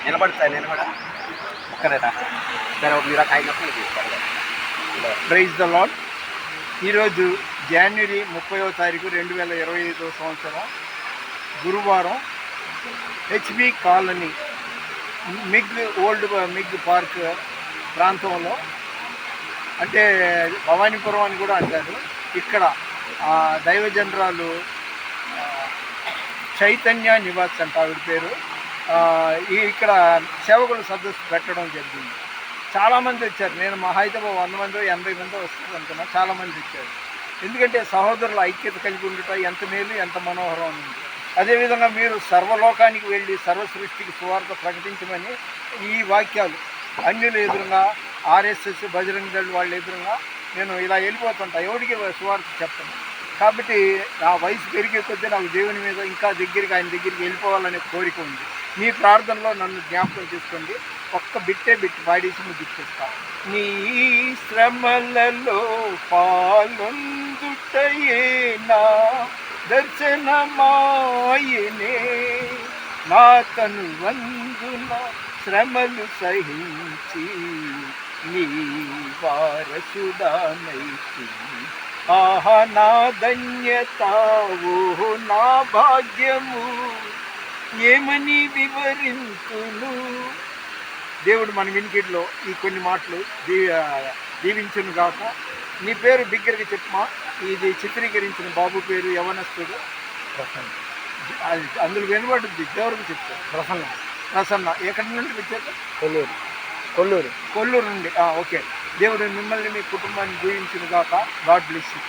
నిలబడతా నిలబడ ఒక్కరేనా సరే మీరు అయినప్పుడు ప్రైజ్ ద లార్డ్. ఈరోజు జనవరి 30వ తారీఖు 2025 సంవత్సరం గురువారం హెచ్బి కాలనీ మిగ్ పార్క్ ప్రాంతంలో, అంటే భవానీపురం అని కూడా అంటారు. ఇక్కడ దైవజనరాలు చైతన్య నివాస్ అంట ఆవిడ పేరు. ఇక్కడ సేవకుల సదస్సు పెట్టడం జరిగింది. చాలామంది వచ్చారు. నేను మహా అయితే 100 మందో 80 మందో వస్తుంది అనుకున్నా. చాలామంది వచ్చారు. ఎందుకంటే సహోదరుల ఐక్యత కలిగి ఉండటం ఎంత మేలు, ఎంత మనోహరం ఉంది. అదేవిధంగా మీరు సర్వలోకానికి వెళ్ళి సర్వ సృష్టికి సువార్త ప్రకటించమని ఈ వాక్యాలు అన్యుల ఎదురుగా, ఆర్ఎస్ఎస్ బజరంగ దళ్ వాళ్ళ ఎదురుగా నేను ఇలా వెళ్ళిపోతుంటా, ఎవరికి సువార్త చెప్తాను. కాబట్టి నా వయసు పెరిగే కొద్దీ నాకు దేవుని మీద ఇంకా దగ్గరికి, ఆయన దగ్గరికి వెళ్ళిపోవాలనే కోరిక ఉంది. మీ ప్రార్థనలో నన్ను జ్ఞాపకం చేసుకోండి. ఒక్క బిట్టు పాడేసి ముగిస్తా. నీ శ్రమలలో పాలొందుటయే నా దర్శనమాయనే, నా తను వందున శ్రమలు సహించి నీ వారసుడానైతి. ఆహా నా ధన్యత, ఓహో నా భాగ్యము, ఏమని వివరించును. దేవుడు మన వినికిడిలో ఈ కొన్ని మాటలు దీవించును గాక. నీ పేరు బిగ్గరగా చెప్పమా. ఇది చిత్రీకరించిన బాబు పేరు యవనస్తుడు ప్రసన్న. అందులో వినబడుద్ది. దేవుడికి చెప్తారు ప్రసన్న. ఎక్కడి నుండి వచ్చారు? కొల్లూరు నుండి. ఓకే. దేవుడు మిమ్మల్ని మీ కుటుంబాన్ని దీవించును గాక. God bless you.